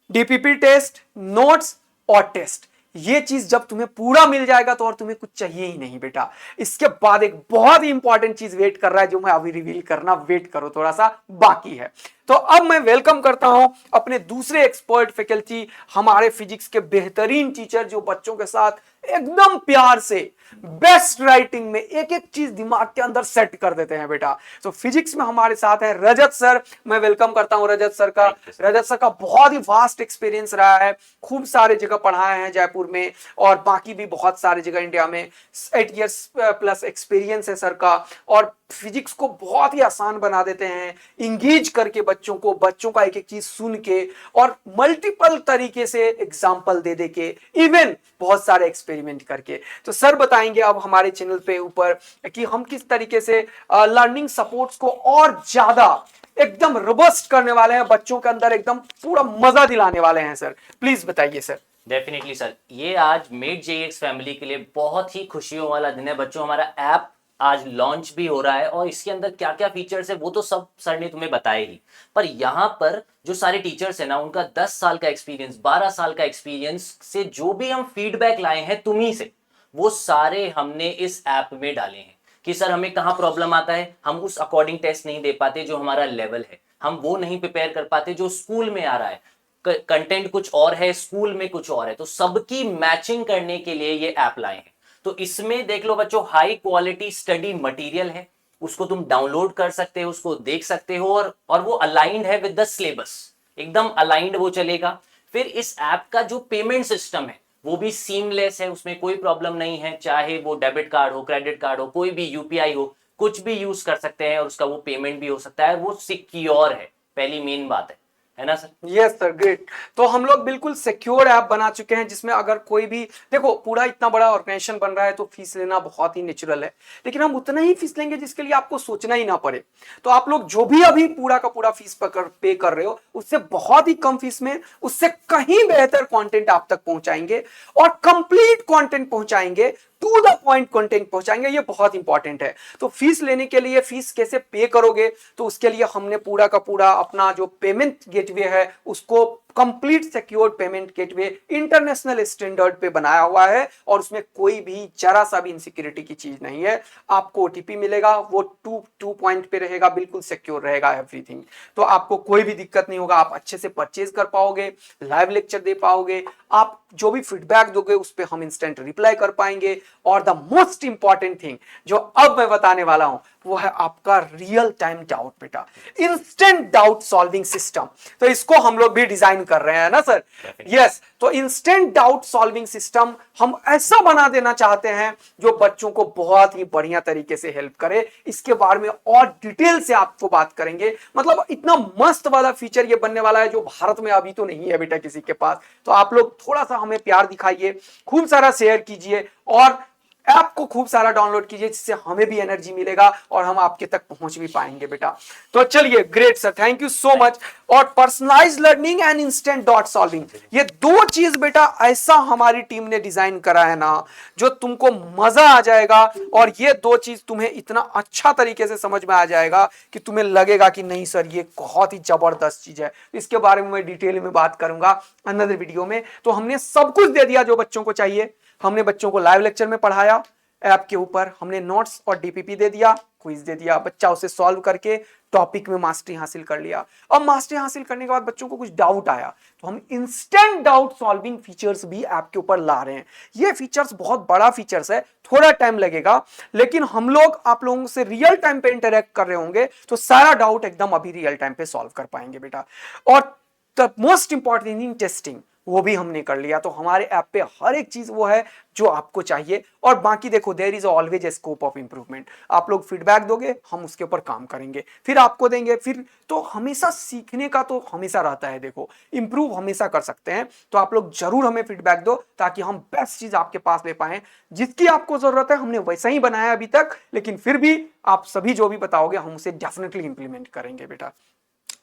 DPP test, notes और टेस्ट, ये चीज जब तुम्हें पूरा मिल जाएगा तो और तुम्हें कुछ चाहिए ही नहीं बेटा। इसके बाद एक बहुत ही इंपॉर्टेंट चीज वेट कर रहा है, जो मैं अभी रिवील करना, वेट करो, थोड़ा सा बाकी है। तो अब मैं वेलकम करता हूं अपने दूसरे एक्सपर्ट फैकल्टी, हमारे फिजिक्स के बेहतरीन टीचर, जो बच्चों के साथ एकदम प्यार से बेस्ट राइटिंग में एक एक चीज दिमाग के अंदर सेट कर देते हैं बेटा। तो फिजिक्स में हमारे साथ है रजत सर। मैं वेलकम करता हूं रजत सर का। रजत सर का बहुत ही वास्ट एक्सपीरियंस रहा है, खूब सारे जगह पढ़ाए हैं जयपुर में और बाकी भी बहुत सारे जगह इंडिया में। 8 इयर्स प्लस एक्सपीरियंस है सर का, और फिजिक्स को बहुत ही आसान बना देते हैं, इंगेज करके बच्चों का एक एक चीज सुन के, और मल्टीपल तरीके से एग्जाम्पल दे के, इवन बहुत सारे एक्सपेरिमेंट करके। तो सर बताएंगे अब हमारे चैनल पे ऊपर कि हम किस तरीके से लर्निंग सपोर्ट्स को और ज्यादा एकदम रोबस्ट करने वाले हैं, बच्चों के अंदर एकदम पूरा मजा दिलाने वाले हैं। सर प्लीज बताइए सर। डेफिनेटली सर, ये आज MedJX फैमिली के लिए बहुत ही खुशियों वाला दिन है बच्चों। हमारा ऐप आज लॉन्च भी हो रहा है और इसके अंदर क्या क्या फीचर्स है वो तो सब सर ने तुम्हें बताए ही, पर यहाँ पर जो सारे टीचर्स है ना उनका 10 साल का एक्सपीरियंस, 12 साल का एक्सपीरियंस से जो भी हम फीडबैक लाए हैं तुम्ही से, वो सारे हमने इस ऐप में डाले हैं कि सर हमें कहाँ प्रॉब्लम आता है, हम उस अकॉर्डिंग टेस्ट नहीं दे पाते जो हमारा लेवल है, हम वो नहीं प्रिपेयर कर पाते जो स्कूल में आ रहा है, कंटेंट कुछ और है, स्कूल में कुछ और है, तो सबकी मैचिंग करने के लिए ये ऐप लाए हैं। तो इसमें देख लो बच्चों, हाई क्वालिटी स्टडी मटेरियल है, उसको तुम डाउनलोड कर सकते हो, उसको देख सकते हो, और वो अलाइंड है विद द सिलेबस, एकदम अलाइंड वो चलेगा। फिर इस ऐप का जो पेमेंट सिस्टम है वो भी सीमलेस है, उसमें कोई प्रॉब्लम नहीं है, चाहे वो डेबिट कार्ड हो, क्रेडिट कार्ड हो, कोई भी यूपीआई हो, कुछ भी यूज कर सकते हैं और उसका वो पेमेंट भी हो सकता है, वो सिक्योर है, पहली मेन बात है ना सर? Yes sir, great. तो हम लोग बिल्कुल सिक्योर ऐप बना चुके हैं जिसमें अगर कोई भी, देखो पूरा इतना बड़ा ऑर्गेनाइजेशन बन रहा है तो फीस लेना बहुत ही नेचुरल है, लेकिन हम उतना ही फीस लेंगे जिसके लिए आपको सोचना ही ना पड़े। तो आप लोग जो भी अभी पूरा का पूरा फीस पे कर रहे हो, उससे बहुत ही कम फीस में उससे कहीं बेहतर कंटेंट आप तक पहुंचाएंगे और कंप्लीट कंटेंट पहुंचाएंगे, टू द पॉइंट कंटेंट पहुंचाएंगे। ये बहुत इंपॉर्टेंट है। तो फीस लेने के लिए फीस कैसे पे करोगे, तो उसके लिए हमने पूरा का पूरा अपना जो पेमेंट गेटवे है उसको complete secure payment gateway international standard पे बनाया हुआ है और उसमें कोई भी जरा सा भी इनसिक्योरिटी की चीज नहीं है। आपको ओटीपी मिलेगा, वो टू पॉइंट पे रहेगा, बिल्कुल सिक्योर रहेगा एवरीथिंग। तो आपको कोई भी दिक्कत नहीं होगा, आप अच्छे से परचेज कर पाओगे, लाइव लेक्चर दे पाओगे, आप जो भी फीडबैक दोगे उस पर हम इंस्टेंट रिप्लाई कर पाएंगे। और द मोस्ट इंपॉर्टेंट थिंग जो अब मैं बताने वाला हूं वो है आपका रियल टाइम डाउट बेटा, इंस्टेंट डाउट सॉल्विंग सिस्टम। तो इसको हम लोग भी डिजाइन कर रहे हैं ना सर? यस। तो इंस्टेंट डाउट सॉल्विंग सिस्टम हम ऐसा बना देना चाहते हैं जो बच्चों को बहुत ही बढ़िया तरीके से हेल्प करे। इसके बारे में और डिटेल से आपको बात करेंगे। मतलब इतना मस्त वाला फीचर ये बनने वाला है जो भारत में अभी तो नहीं है बेटा किसी के पास। तो आप लोग थोड़ा सा हमें प्यार दिखाइए, खूब सारा शेयर कीजिए और ऐप को खूब सारा डाउनलोड कीजिए, जिससे हमें भी एनर्जी मिलेगा और हम आपके तक पहुंच भी पाएंगे बेटा। तो चलिए, great sir, thank you so much. और personalise learning and instant doubt solving, ये दो चीज बेटा ऐसा हमारी टीम ने डिजाइन करा है ना जो तुमको मजा आ जाएगा। और ये दो चीज तुम्हें इतना अच्छा तरीके से समझ में आ जाएगा कि तुम्हें लगेगा कि नहीं सर ये बहुत ही जबरदस्त चीज है। इसके बारे में मैं डिटेल में बात करूंगा अनदर वीडियो में। तो हमने सब कुछ दे दिया जो बच्चों को चाहिए। हमने बच्चों को लाइव लेक्चर में पढ़ाया, ऐप के ऊपर हमने नोट्स और डीपीपी दे दिया, क्विज दे दिया, बच्चा उसे सॉल्व करके टॉपिक में मास्टरी हासिल कर लिया। अब मास्टरी हासिल करने के बाद बच्चों को कुछ डाउट आया तो हम इंस्टेंट डाउट सॉल्विंग फीचर्स भी ऐप के ऊपर ला रहे हैं। ये फीचर्स बहुत बड़ा फीचर्स है, थोड़ा टाइम लगेगा, लेकिन हम लोग आप लोगों से रियल टाइम पे इंटरेक्ट कर रहे होंगे तो सारा डाउट एकदम अभी रियल टाइम पे सॉल्व कर पाएंगे बेटा। और the most important thing testing, वो भी हमने कर लिया। तो हमारे ऐप पे हर एक चीज वो है जो आपको चाहिए। और बाकी देखो, there is always a scope of improvement. आप लोग फीडबैक दोगे, हम उसके ऊपर काम करेंगे, फिर आपको देंगे, फिर तो हमेशा सीखने का तो हमेशा रहता है। देखो, इंप्रूव हमेशा कर सकते हैं। तो आप लोग जरूर हमें फीडबैक दो ताकि हम बेस्ट चीज आपके पास ले पाए। जिसकी आपको जरूरत है हमने वैसा ही बनाया अभी तक, लेकिन फिर भी आप सभी जो भी बताओगे हम उसे डेफिनेटली इंप्लीमेंट करेंगे बेटा।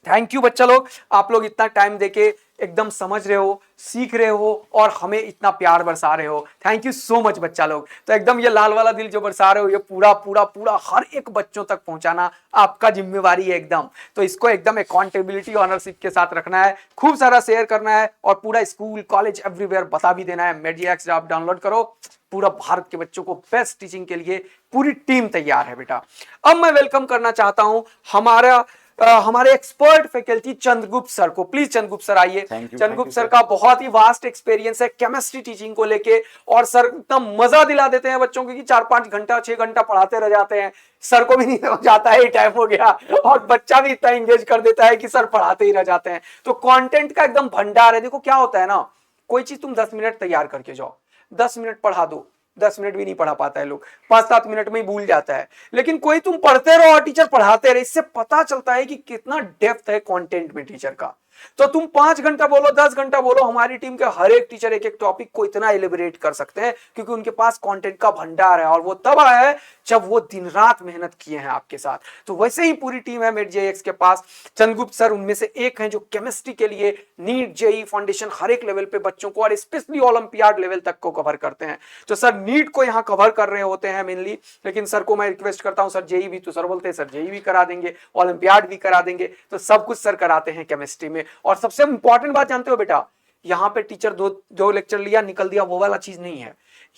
थैंक यू बच्चा लोग, आप लोग इतना टाइम देके एकदम समझ रहे हो, सीख रहे हो और हमें इतना प्यार बरसा रहे हो। थैंक यू सो मच बच्चा लोग। तो एकदम ये लाल वाला दिल जो बरसा रहे हो, ये पूरा पूरा पूरा हर एक बच्चों तक पहुंचाना आपका जिम्मेवारी है एकदम। तो इसको एकदम अकाउंटेबिलिटी ऑनरशिप के साथ रखना है, खूब सारा शेयर करना है और पूरा स्कूल कॉलेज एवरीवेयर बता भी देना है। MedJX आप डाउनलोड करो, पूरा भारत के बच्चों को बेस्ट टीचिंग के लिए पूरी टीम तैयार है बेटा। अब मैं वेलकम करना चाहता हूं हमारे एक्सपर्ट फैकल्टी चंद्रगुप्त सर को। प्लीज चंद्रगुप्त सर आइए। चंद्रगुप्त सर का बहुत ही वास्ट एक्सपीरियंस है केमिस्ट्री टीचिंग को लेके और सर इतना मजा दिला देते हैं बच्चों को कि 4-5 घंटा 6 घंटा पढ़ाते रह जाते हैं। सर को भी नहीं समझ आता है टाइम हो गया और बच्चा भी इतना एंगेज कर देता है कि सर पढ़ाते ही रह जाते हैं। तो कंटेंट का एकदम भंडार है। देखो क्या होता है ना, कोई चीज तुम 10 मिनट तैयार करके जाओ, 10 मिनट पढ़ा दो, 10 मिनट भी नहीं पढ़ा पाता है लोग, 5-7 मिनट में ही भूल जाता है। लेकिन कोई तुम पढ़ते रहो और टीचर पढ़ाते रहे, इससे पता चलता है कि कितना डेप्थ है कंटेंट में टीचर का। तो तुम 5 घंटा बोलो, 10 घंटा बोलो, हमारी टीम के हर एक टीचर एक एक टॉपिक को इतना एलिबरेट कर सकते हैं क्योंकि उनके पास कंटेंट का भंडार है, और वो तब आया है जब वो दिन रात मेहनत किए हैं आपके साथ। तो वैसे ही पूरी टीम है MedJX के पास। चंद्रगुप्त सर उनमें से एक हैं जो केमिस्ट्री के लिए नीट, जेई, फाउंडेशन हर एक लेवल पे बच्चों को, और स्पेशली ओलंपियाड लेवल तक को कवर करते हैं। तो सर नीट को यहाँ कवर कर रहे होते हैं मेनली, लेकिन सर को मैं रिक्वेस्ट करता हूं सर जेई भी, तो सर बोलते हैं सर जेई भी करा देंगे, ओलंपियाड भी करा देंगे, तो सब कुछ सर कराते हैं केमिस्ट्री में। और सबसे इंपॉर्टेंट बात जानते हो बेटा, यहाँ पे टीचर दो लेक्चर लिया निकल दिया वो वाला चीज नहीं है,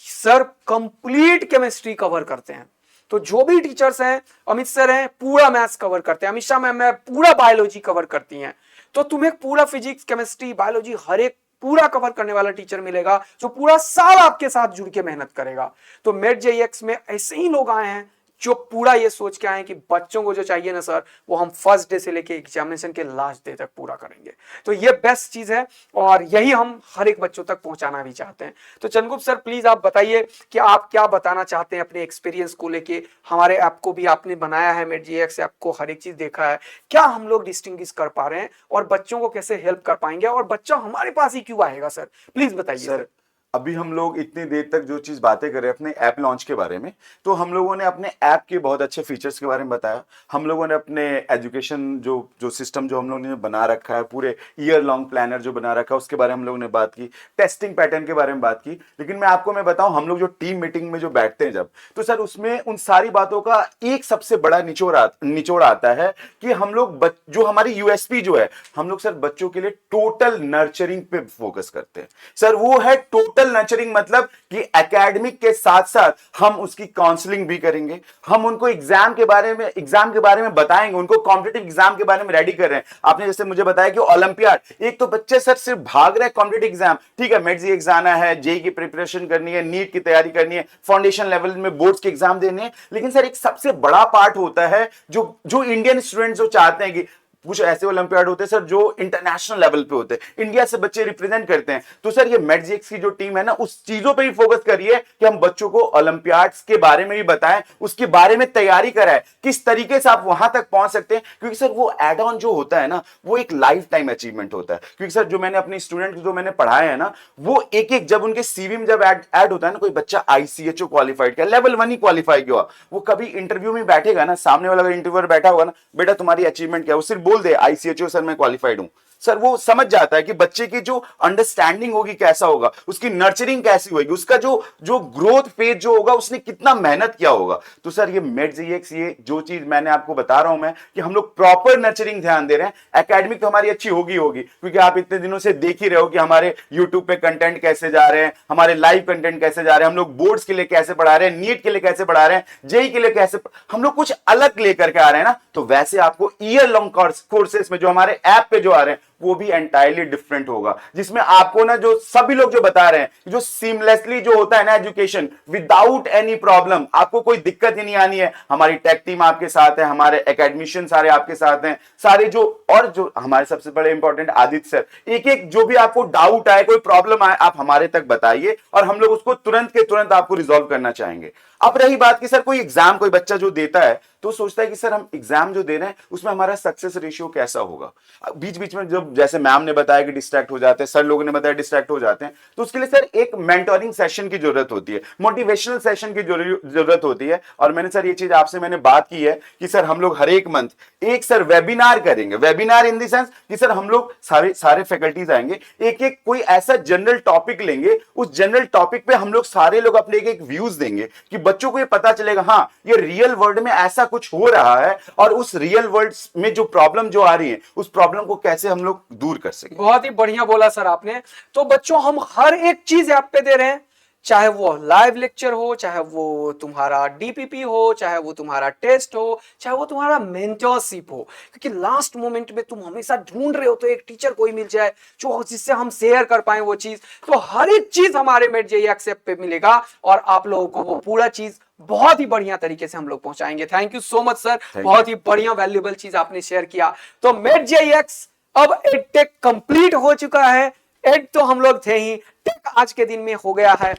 सर कंप्लीट केमिस्ट्री कवर करते हैं। तो जो भी टीचर्स हैं, अमित सर हैं पूरा मैथ्स कवर करते हैं, अमित मैम है पूरा बायोलॉजी कवर करती हैं। तो तुम्हें पूरा फिजिक्स, केमिस्ट्री, बायोलॉजी हर एक पूरा कवर करने वाला टीचर मिलेगा जो पूरा साल आपके साथ जुड़ के मेहनत करेगा। तो MedJX में ऐसे ही लोग आए हैं जो पूरा ये सोच के आए हैं कि बच्चों को जो चाहिए ना सर, वो हम फर्स्ट डे से लेके एग्जामिनेशन के लास्ट डे तक पूरा करेंगे। तो ये बेस्ट चीज है और यही हम हर एक बच्चों तक पहुंचाना भी चाहते हैं। तो चंद्रगुप्त सर प्लीज आप बताइए कि आप क्या बताना चाहते हैं अपने एक्सपीरियंस को लेके। हमारे ऐप को भी आपने बनाया है, MedJX ऐप को हर एक चीज देखा है, क्या हम लोग डिस्टिंग्विश कर पा रहे हैं और बच्चों को कैसे हेल्प कर पाएंगे, और बच्चा हमारे पास ही क्यों आएगा सर, प्लीज बताइए सर। अभी हम लोग इतनी देर तक जो चीज बातें कर रहे हैं अपने ऐप लॉन्च के बारे में, तो हम लोगों ने अपने ऐप के बहुत अच्छे फीचर्स के बारे में बताया। हम लोगों ने अपने एजुकेशन जो सिस्टम जो हम लोगों ने बना रखा है, पूरे ईयर लॉन्ग प्लानर जो बना रखा है उसके बारे में हम लोगों ने बात की, टेस्टिंग पैटर्न के बारे में बात की। लेकिन मैं बताऊं, हम लोग जो टीम मीटिंग में जो बैठते हैं जब, तो सर उसमें उन सारी बातों का एक सबसे बड़ा निचोड़ आता है कि हम लोग जो हमारी यूएसपी जो है, हम लोग सर बच्चों के लिए टोटल नर्चरिंग पे फोकस करते हैं। सर वो है टोटल नर्चरिंग, मतलब कि एकेडमिक के साथ साथ हम उसकी काउंसलिंग भी करेंगे, हम उनको एग्जाम के बारे में बताएंगे, उनको कॉम्पिटिटिव एग्जाम के बारे में रेडी कर रहे हैं। आपने जैसे मुझे बताया कि ओलंपियाड, एक तो बच्चे सर सिर्फ भाग रहे हैं कॉम्पिटिटिव एग्जाम, ठीक है, MedJX जाना है, जेई की प्रिपरेशन करनी है, नीट की तैयारी करनी है, फाउंडेशन लेवल में बोर्ड्स के एग्जाम देने हैं, लेकिन सर एक सबसे बड़ा पार्ट होता है जो इंडियन स्टूडेंट्स जो चाहते हैं कि कुछ ऐसे ओलंपियाड होते हैं सर जो इंटरनेशनल लेवल पे होते हैं, इंडिया से बच्चे रिप्रेजेंट करते हैं। तो सर ये MedJX की जो टीम है ना, उस चीजों पे ही फोकस करिए कि हम बच्चों को ओलंपियाड्स के बारे में भी बताएं, उसके बारे में तैयारी कराएं, किस तरीके से आप वहां तक पहुंच सकते हैं। क्योंकि सर वो एड ऑन जो होता है ना, वो एक लाइफ टाइम अचीवमेंट होता है। क्योंकि सर जो मैंने अपने स्टूडेंट जो मैंने पढ़ाए हैं ना, वो एक जब उनके सीवी में जब ऐड होता है ना, कोई बच्चा ICHO क्वालिफाइड किया, लेवल 1 ही क्वालिफाई किया, वो कभी इंटरव्यू में बैठेगा ना, सामने वाला इंटरव्यूअर बैठा होगा ना, बेटा तुम्हारी अचीवमेंट क्या है, वो सिर्फ बोल दे ICHO सर मैं क्वालिफाइड हूं, सर वो समझ जाता है कि बच्चे की जो अंडरस्टैंडिंग होगी कैसा होगा, उसकी नर्चरिंग कैसी होगी, उसका जो ग्रोथ फेज जो होगा, उसने कितना मेहनत किया होगा। तो सर ये MedJX, ये जो चीज मैंने आपको बता रहा हूं मैं, कि हम लोग प्रॉपर नर्चरिंग ध्यान दे रहे हैं। एकेडमिक तो हमारी अच्छी होगी क्योंकि आप इतने दिनों से देख ही रहे हो कि हमारे यूट्यूब पे कंटेंट कैसे जा रहे हैं, हमारे लाइव कंटेंट कैसे जा रहे हैं, हम लोग बोर्ड्स के लिए कैसे पढ़ा रहे हैं, नीट के लिए कैसे पढ़ा रहे हैं, जेई के लिए कैसे, हम लोग कुछ अलग लेकर के आ रहे हैं ना। तो वैसे आपको ईयर लॉन्ग कोर्सेस में जो हमारे ऐप पे जो आ रहे हैं, वो भी एंटायरली डिफरेंट होगा, जिसमें आपको ना जो सभी लोग जो बता रहे हैं, जो सीमलेसली जो होता है ना एजुकेशन, विदाउट एनी प्रॉब्लम, आपको कोई दिक्कत ही नहीं आनी है। हमारी टेक टीम आपके साथ है, हमारे एकेडमिशियन सारे आपके साथ हैं, सारे जो हमारे सबसे बड़े इंपॉर्टेंट आदित्य सर, एक जो भी आपको डाउट आए, कोई प्रॉब्लम आए, आप हमारे तक बताइए और हम लोग उसको तुरंत के तुरंत आपको रिजॉल्व करना चाहेंगे। अब रही बात कि सर कोई एग्जाम कोई बच्चा जो देता है तो सोचता है कि सर हम एग्जाम जो दे रहे हैं उसमें हमारा सक्सेस रेशियो कैसा होगा। बीच बीच में जब जैसे मैम ने बताया कि डिस्ट्रैक्ट हो जाते हैं, सर लोगों ने बताया डिस्ट्रैक्ट हो जाते हैं, तो उसके लिए सर एक मेंटोरिंग सेशन की जरूरत होती है, मोटिवेशनल सेशन की जरूरत होती है। और मैंने सर ये चीज आपसे मैंने बात की है कि सर हम लोग हर एक मंथ एक सर वेबिनार करेंगे, वेबिनार इन द सेंस कि सर हम लोग सारे फैकल्टीज आएंगे, एक कोई ऐसा जनरल टॉपिक लेंगे, उस जनरल टॉपिक पे हम लोग सारे लोग अपने एक व्यूज देंगे कि बच्चों को ये पता चलेगा हाँ ये रियल वर्ल्ड में ऐसा कुछ हो रहा है और उस रियल वर्ल्ड में जो प्रॉब्लम जो आ रही है उस प्रॉब्लम को कैसे हम लोग दूर कर सके। बहुत ही बढ़िया बोला सर आपने। तो बच्चों हम हर एक चीज ऐप पे दे रहे हैं, चाहे वो लाइव लेक्चर हो, चाहे वो तुम्हारा डीपीपी हो, चाहे वो तुम्हारा टेस्ट हो, चाहे वो तुम्हारा मेंटरशिप हो, क्योंकि लास्ट मोमेंट में तुम हमेशा ढूंढ रहे हो तो एक टीचर कोई मिल जाए जो जिससे हम शेयर कर पाए वो चीज। तो हर एक चीज हमारे MedJX ऐप पे मिलेगा और आप लोगों को वो पूरा चीज बहुत ही बढ़िया तरीके से हम लोग पहुंचाएंगे। Thank you so much sir, बहुत ही बढ़िया वैल्यूएबल चीज आपने शेयर किया। तो MedJX अब एडटेक कंप्लीट हो चुका है, एड तो हम लोग थे ही, टेक आज के दिन में हो गया है।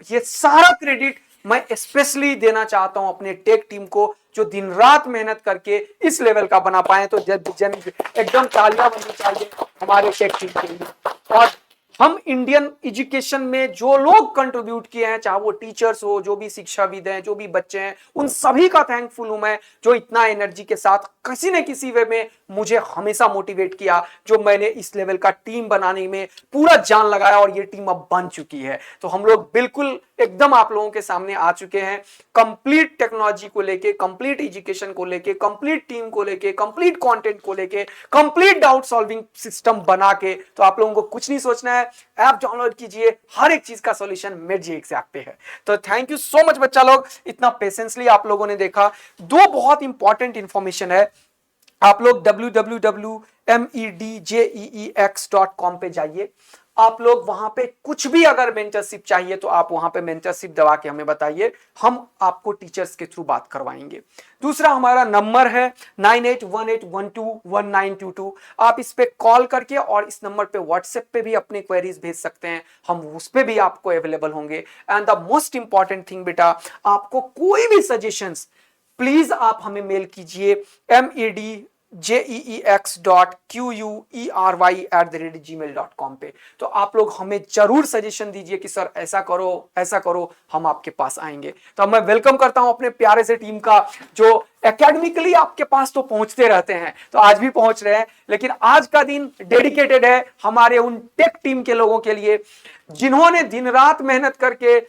ये सारा क्रेडिट मैं स्पेशली देना चाहता हूं अपने टेक टीम को जो दिन रात मेहनत करके इस लेवल का बना पाए। तो एकदम तालियां बननी चाहिए हमारे टेक टीम के लिए। और हम इंडियन एजुकेशन में जो लोग कंट्रीब्यूट किए हैं, चाहे वो टीचर्स हो, जो भी शिक्षाविद हैं, जो भी बच्चे हैं, उन सभी का थैंकफुल हूं मैं, जो इतना एनर्जी के साथ किसी न किसी वे में मुझे हमेशा मोटिवेट किया, जो मैंने इस लेवल का टीम बनाने में पूरा जान लगाया और ये टीम अब बन चुकी है। तो हम लोग बिल्कुल एकदम आप लोगों के सामने आ चुके हैं, कंप्लीट टेक्नोलॉजी को लेके, कंप्लीट एजुकेशन को लेके, कंप्लीट टीम को लेके, कंप्लीट कंटेंट को लेके, कंप्लीट डाउट सॉल्विंग सिस्टम बना के। तो आप लोगों को कुछ नहीं सोचना है, ऐप डाउनलोड कीजिए, हर एक चीज का सॉल्यूशन MedGX ऐप पे है। तो थैंक यू सो मच बच्चा लोग, इतना पेशेंसली आप लोगों ने देखा। दो बहुत इंपॉर्टेंट इंफॉर्मेशन है, आप लोग www.medgex.com पे जाइए। आप लोग वहां पे कुछ भी अगर मेंटरशिप चाहिए तो आप वहां पे मेंटरशिप दबा के हमें बताइए, हम आपको टीचर्स के थ्रू बात करवाएंगे। दूसरा हमारा नंबर है 9818121922। आप इस पे कॉल करके और इस नंबर पे व्हाट्सएप पे भी अपने क्वेरीज भेज सकते हैं, हम उस पे भी आपको अवेलेबल होंगे। And the most important thing बेटा, आपको कोई भी सजेशंस प्लीज आप हमें मेल कीजिए medjex.query@gmail.com पे। तो आप लोग हमें जरूर सजेशन दीजिए कि सर ऐसा करो, हम आपके पास आएंगे। तो मैं वेलकम करता हूं अपने प्यारे से टीम का, जो एकेडमिकली आपके पास तो पहुंचते रहते हैं, तो आज भी पहुंच रहे हैं, लेकिन आज का दिन डेडिकेटेड है हमारे उन टेक टीम के लोगों के लिए, जिन्होंने दिन रात मेहनत करके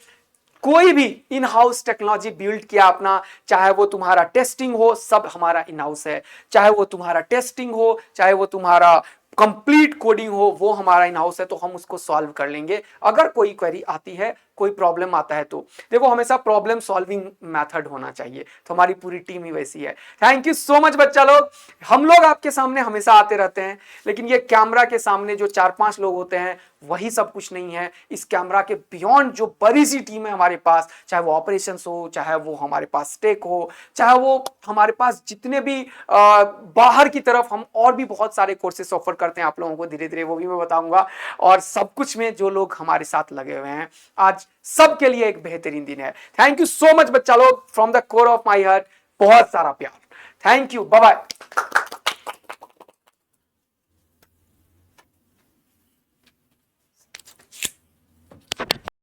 कोई भी इन हाउस टेक्नोलॉजी बिल्ड किया अपना। चाहे वो तुम्हारा टेस्टिंग हो, सब हमारा इन हाउस है। चाहे वो तुम्हारा टेस्टिंग हो, चाहे वो तुम्हारा कंप्लीट कोडिंग हो, वो हमारा इन हाउस है। तो हम उसको सॉल्व कर लेंगे। अगर कोई क्वेरी आती है, कोई प्रॉब्लम आता है, तो देखो हमेशा प्रॉब्लम सॉल्विंग मेथड होना चाहिए। तो हमारी पूरी टीम ही वैसी है। थैंक यू सो मच बच्चा लोग। हम लोग आपके सामने हमेशा आते रहते हैं, लेकिन ये कैमरा के सामने जो 4-5 लोग होते हैं, वही सब कुछ नहीं है। इस कैमरा के बियॉन्ड जो बड़ी सी टीम है हमारे पास, चाहे वो ऑपरेशंस हो, चाहे वो हमारे पास टेक हो, चाहे वो हमारे पास जितने भी बाहर की तरफ हम और भी बहुत सारे कोर्सेस ऑफर करते हैं आप लोगों को, धीरे धीरे वो भी मैं बताऊंगा। और सब कुछ में जो लोग हमारे साथ लगे हुए हैं, आज सबके लिए एक बेहतरीन दिन है। थैंक यू सो मच बच्चा लोग, from the core of my heart, बहुत सारा प्यार। Thank you, bye bye.